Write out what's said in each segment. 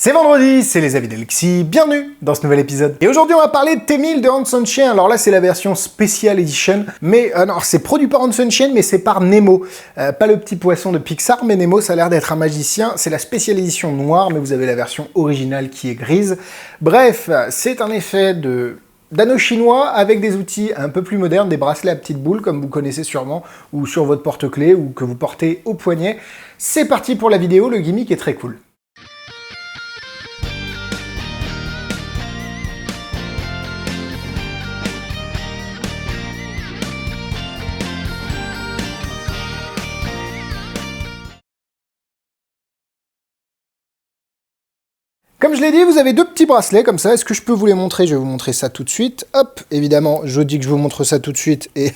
C'est vendredi, c'est les avis d'Alexis, bienvenue dans ce nouvel épisode. Et aujourd'hui on va parler de T1000 de Hanson Chien. Alors là c'est la version Special Edition, mais non, c'est produit par Hanson Chien mais c'est par Nemo. Pas le petit poisson de Pixar, mais Nemo ça a l'air d'être un magicien. C'est la Special Edition noire, mais vous avez la version originale qui est grise. Bref, c'est un effet d'anneau chinois avec des outils un peu plus modernes, des bracelets à petites boules comme vous connaissez sûrement, ou sur votre porte-clés, ou que vous portez au poignet. C'est parti pour la vidéo, le gimmick est très cool. Comme je l'ai dit, vous avez deux petits bracelets comme ça. Est-ce que je peux vous les montrer? Je vais vous montrer ça tout de suite. Hop, évidemment, je dis que je vous montre ça tout de suite. Et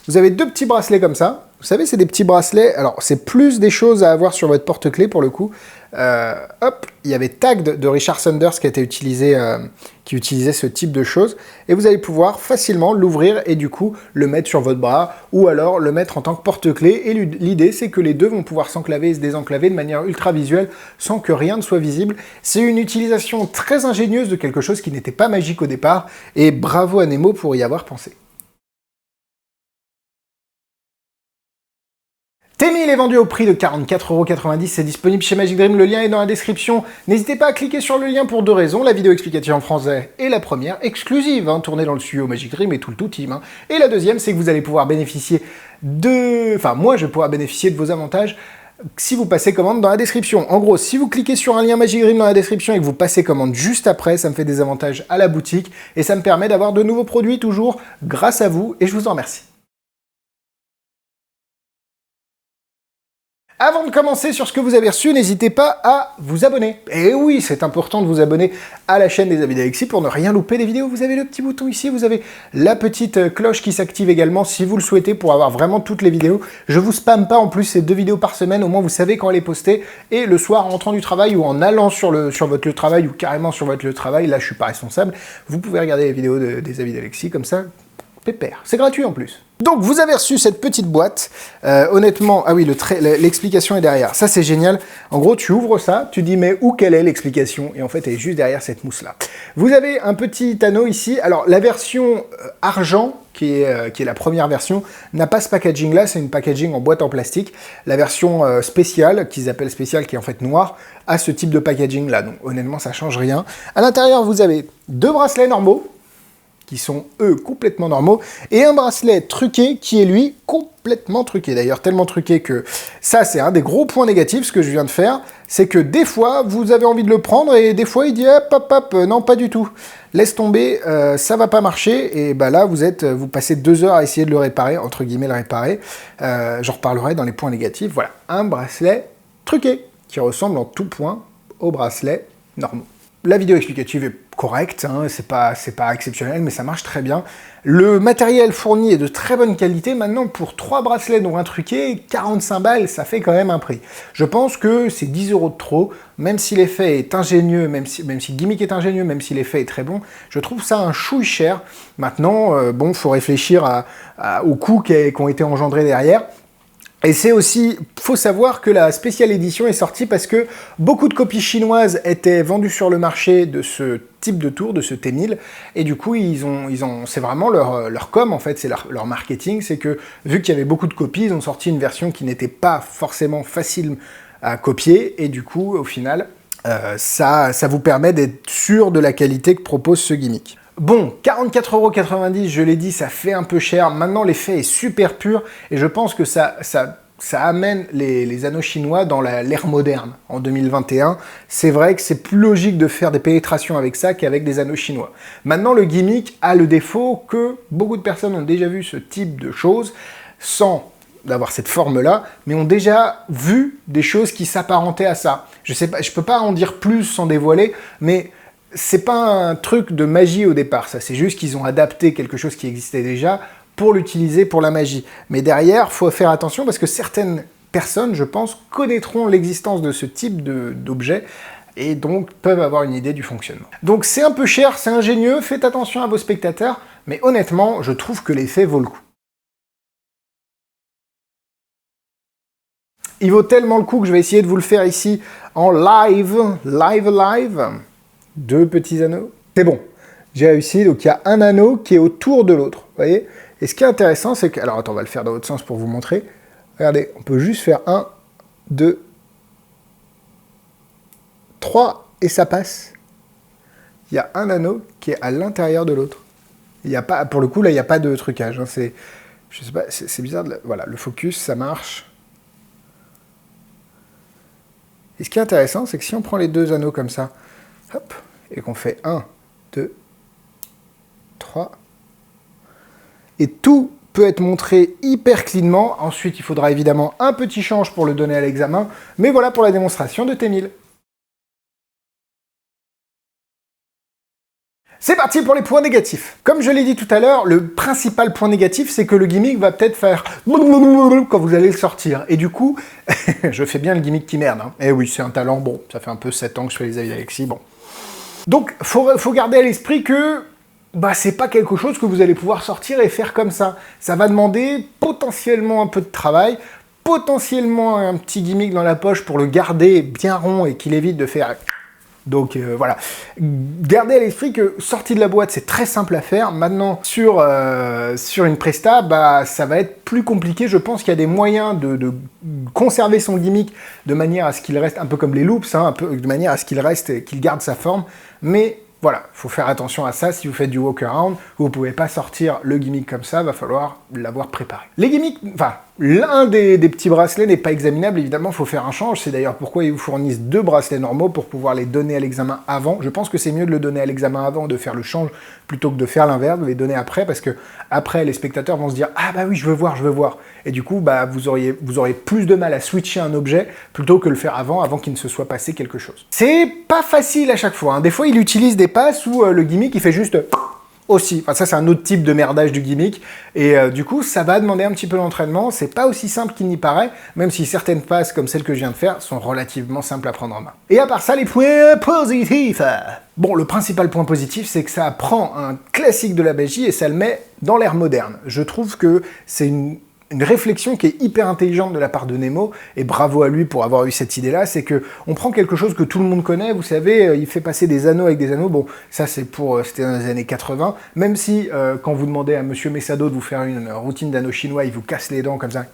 vous avez deux petits bracelets comme ça. Vous savez, c'est des petits bracelets. Alors, c'est plus des choses à avoir sur votre porte-clés pour le coup. Hop, il y avait Tagged de Richard Saunders qui a été utilisé, qui utilisait ce type de choses. Et vous allez pouvoir facilement l'ouvrir et du coup le mettre sur votre bras ou alors le mettre en tant que porte-clés. Et l'idée, c'est que les deux vont pouvoir s'enclaver et se désenclaver de manière ultra visuelle sans que rien ne soit visible. C'est une utilisation très ingénieuse de quelque chose qui n'était pas magique au départ. Et bravo à Nemo pour y avoir pensé. T1000 est vendu au prix de 44,90 €, c'est disponible chez Magic Dream, le lien est dans la description. N'hésitez pas à cliquer sur le lien pour deux raisons, la vidéo explicative en français et la première, exclusive, tournée dans le studio Magic Dream et tout le team. Et la deuxième, c'est que vous allez pouvoir bénéficier de... Enfin, moi, je vais pouvoir bénéficier de vos avantages si vous passez commande dans la description. En gros, si vous cliquez sur un lien Magic Dream dans la description et que vous passez commande juste après, ça me fait des avantages à la boutique et ça me permet d'avoir de nouveaux produits toujours grâce à vous et je vous en remercie. Avant de commencer sur ce que vous avez reçu, n'hésitez pas à vous abonner. Et oui, c'est important de vous abonner à la chaîne des avis d'Alexis pour ne rien louper des vidéos. Vous avez le petit bouton ici, vous avez la petite cloche qui s'active également si vous le souhaitez pour avoir vraiment toutes les vidéos. Je vous spamme pas en plus, c'est 2 vidéos par semaine, au moins vous savez quand elle est postée. Et le soir, en rentrant du travail ou en allant sur votre lieu de travail ou carrément sur votre lieu de travail, là je suis pas responsable, vous pouvez regarder les vidéos des avis d'Alexis comme ça, pépère. C'est gratuit en plus. Donc, vous avez reçu cette petite boîte. Honnêtement, ah oui, l'explication est derrière. Ça, c'est génial. En gros, tu ouvres ça, tu dis, mais où quelle est l'explication? Et en fait, elle est juste derrière cette mousse-là. Vous avez un petit anneau ici. Alors, la version argent, qui est la première version, n'a pas ce packaging-là. C'est une packaging en boîte en plastique. La version spéciale, qu'ils appellent spéciale, qui est en fait noire, a ce type de packaging-là. Donc, honnêtement, ça change rien. À l'intérieur, vous avez deux bracelets normaux, qui sont, eux, complètement normaux, et un bracelet truqué qui est, lui, complètement truqué. D'ailleurs, tellement truqué que ça, c'est un des gros points négatifs, ce que je viens de faire, c'est que des fois, vous avez envie de le prendre, et des fois, il dit, hop, hop, hop, non, pas du tout. Laisse tomber, ça va pas marcher, et bah là, vous passez 2 heures à essayer de le réparer, entre guillemets, le réparer. J'en reparlerai dans les points négatifs. Voilà, un bracelet truqué, qui ressemble en tout point aux bracelets normaux. La vidéo explicative est correcte, c'est pas exceptionnel, mais ça marche très bien. Le matériel fourni est de très bonne qualité. Maintenant, pour 3 bracelets dont un truqué, 45 balles, ça fait quand même un prix. Je pense que c'est 10 € de trop, même si l'effet est ingénieux, même si le gimmick est ingénieux, même si l'effet est très bon, je trouve ça un chouille cher. Maintenant, bon, faut réfléchir aux coûts qui ont été engendrés derrière. Et c'est aussi, faut savoir que la Special Edition est sortie parce que beaucoup de copies chinoises étaient vendues sur le marché de ce type de tour, de ce T1000, et du coup, c'est vraiment leur com, en fait, c'est leur marketing, c'est que, vu qu'il y avait beaucoup de copies, ils ont sorti une version qui n'était pas forcément facile à copier, et du coup, au final, ça vous permet d'être sûr de la qualité que propose ce gimmick. Bon, 44,90 €, je l'ai dit, ça fait un peu cher. Maintenant, l'effet est super pur et je pense que ça amène les anneaux chinois dans l'ère moderne en 2021. C'est vrai que c'est plus logique de faire des pénétrations avec ça qu'avec des anneaux chinois. Maintenant, le gimmick a le défaut que beaucoup de personnes ont déjà vu ce type de choses sans d'avoir cette forme-là, mais ont déjà vu des choses qui s'apparentaient à ça. Je sais pas, je peux pas en dire plus sans dévoiler, mais c'est pas un truc de magie au départ, ça, c'est juste qu'ils ont adapté quelque chose qui existait déjà pour l'utiliser pour la magie. Mais derrière, faut faire attention parce que certaines personnes, je pense, connaîtront l'existence de ce type d'objet et donc peuvent avoir une idée du fonctionnement. Donc c'est un peu cher, c'est ingénieux, faites attention à vos spectateurs, mais honnêtement, je trouve que l'effet vaut le coup. Il vaut tellement le coup que je vais essayer de vous le faire ici en live. Deux petits anneaux. C'est bon, j'ai réussi. Donc il y a un anneau qui est autour de l'autre. Vous voyez? Et ce qui est intéressant, c'est que... Alors attends, on va le faire dans l'autre sens pour vous montrer. Regardez, on peut juste faire 1, 2, 3 et ça passe. Il y a un anneau qui est à l'intérieur de l'autre. Il y a pas, pour le coup, là, il n'y a pas de trucage. Hein, c'est, je sais pas, c'est bizarre. Voilà, le focus, ça marche. Et ce qui est intéressant, c'est que si on prend les deux anneaux comme ça, hop, et qu'on fait 1, 2, 3, et tout peut être montré hyper cleanement. Ensuite, il faudra évidemment un petit change pour le donner à l'examen. Mais voilà pour la démonstration de T1000. C'est parti pour les points négatifs. Comme je l'ai dit tout à l'heure, le principal point négatif, c'est que le gimmick va peut-être faire quand vous allez le sortir. Et du coup, je fais bien le gimmick qui merde. Hein. Eh oui, c'est un talent. Bon, ça fait un peu 7 ans que je fais les avis d'Alexis. Bon. Donc, faut garder à l'esprit que bah, c'est pas quelque chose que vous allez pouvoir sortir et faire comme ça. Ça va demander potentiellement un peu de travail, potentiellement un petit gimmick dans la poche pour le garder bien rond et qu'il évite de faire... Donc voilà, gardez à l'esprit que sortie de la boîte, c'est très simple à faire. Maintenant, sur une presta, bah, ça va être plus compliqué. Je pense qu'il y a des moyens de conserver son gimmick de manière à ce qu'il reste, un peu comme les loops, hein, de manière à ce qu'il reste, qu'il garde sa forme. Mais voilà, il faut faire attention à ça. Si vous faites du walk-around, vous ne pouvez pas sortir le gimmick comme ça, va falloir l'avoir préparé. Les gimmicks, enfin, l'un des petits bracelets n'est pas examinable, évidemment, il faut faire un change. C'est d'ailleurs pourquoi ils vous fournissent 2 bracelets normaux pour pouvoir les donner à l'examen avant. Je pense que c'est mieux de le donner à l'examen avant, de faire le change, plutôt que de faire l'inverse, de les donner après, parce que après, les spectateurs vont se dire « Ah bah oui, je veux voir. » Et du coup, bah, vous auriez plus de mal à switcher un objet, plutôt que le faire avant qu'il ne se soit passé quelque chose. C'est pas facile à chaque fois, hein. Des fois, il utilise des passes où le gimmick, il fait juste... aussi. Enfin, ça, c'est un autre type de merdage du gimmick. Et du coup, ça va demander un petit peu d'entraînement. C'est pas aussi simple qu'il n'y paraît, même si certaines passes, comme celle que je viens de faire, sont relativement simples à prendre en main. Et à part ça, les points positifs. Bon, le principal point positif, c'est que ça prend un classique de la magie et ça le met dans l'ère moderne. Je trouve que c'est une réflexion qui est hyper intelligente de la part de Nemo, et bravo à lui pour avoir eu cette idée-là, c'est que on prend quelque chose que tout le monde connaît, vous savez, il fait passer des anneaux avec des anneaux, bon, ça c'était dans les années 80, même si quand vous demandez à Monsieur Messado de vous faire une routine d'anneaux chinois, il vous casse les dents comme ça,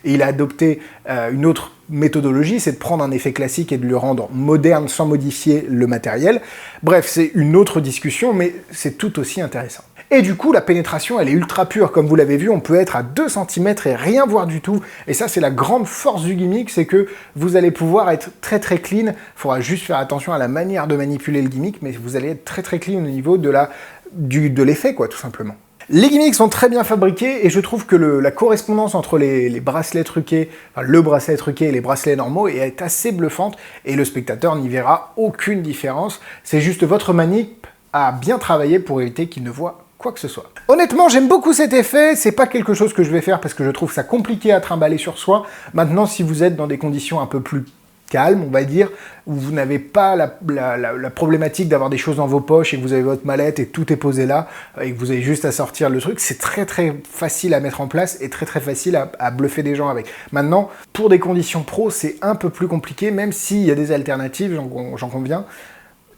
et il a adopté une autre méthodologie, c'est de prendre un effet classique et de le rendre moderne sans modifier le matériel. Bref, c'est une autre discussion, mais c'est tout aussi intéressant. Et du coup, la pénétration, elle est ultra pure. Comme vous l'avez vu, on peut être à 2 cm et rien voir du tout. Et ça, c'est la grande force du gimmick, c'est que vous allez pouvoir être très très clean. Il faudra juste faire attention à la manière de manipuler le gimmick, mais vous allez être très très clean au niveau de l'effet, quoi, tout simplement. Les gimmicks sont très bien fabriqués et je trouve que la correspondance entre les bracelets truqués, enfin le bracelet truqué et les bracelets normaux est assez bluffante et le spectateur n'y verra aucune différence. C'est juste votre manip à bien travailler pour éviter qu'il ne voit quoi que ce soit. Honnêtement, j'aime beaucoup cet effet, c'est pas quelque chose que je vais faire parce que je trouve ça compliqué à trimballer sur soi. Maintenant, si vous êtes dans des conditions un peu plus calmes, on va dire, où vous n'avez pas la problématique d'avoir des choses dans vos poches et que vous avez votre mallette et tout est posé là, et que vous avez juste à sortir le truc, c'est très très facile à mettre en place et très très facile à bluffer des gens avec. Maintenant, pour des conditions pro, c'est un peu plus compliqué, même s'il y a des alternatives, j'en conviens.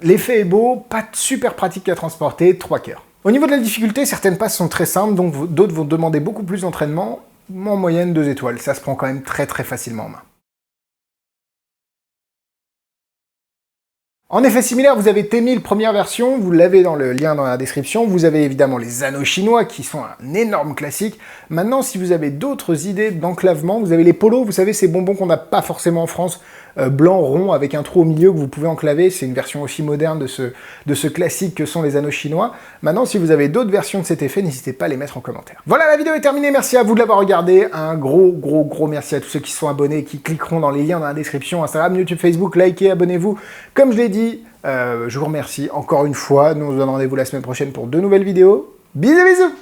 L'effet est beau, pas super pratique à transporter, 3 cœurs. Au niveau de la difficulté, certaines passes sont très simples, donc d'autres vont demander beaucoup plus d'entraînement. En moyenne, 2 étoiles. Ça se prend quand même très très facilement en main. En effet similaire, vous avez T1000 première version, vous l'avez dans le lien dans la description. Vous avez évidemment les anneaux chinois qui sont un énorme classique. Maintenant, si vous avez d'autres idées d'enclavement, vous avez les polos, vous savez, ces bonbons qu'on n'a pas forcément en France, blanc, rond, avec un trou au milieu que vous pouvez enclaver. C'est une version aussi moderne de ce classique que sont les anneaux chinois. Maintenant, si vous avez d'autres versions de cet effet, n'hésitez pas à les mettre en commentaire. Voilà, la vidéo est terminée. Merci à vous de l'avoir regardé. Un gros merci à tous ceux qui sont abonnés et qui cliqueront dans les liens dans la description, Instagram, YouTube, Facebook. Likez, abonnez-vous. Comme je l'ai dit, je vous remercie encore une fois. Nous on se donne rendez-vous la semaine prochaine pour de nouvelles vidéos. Bisous.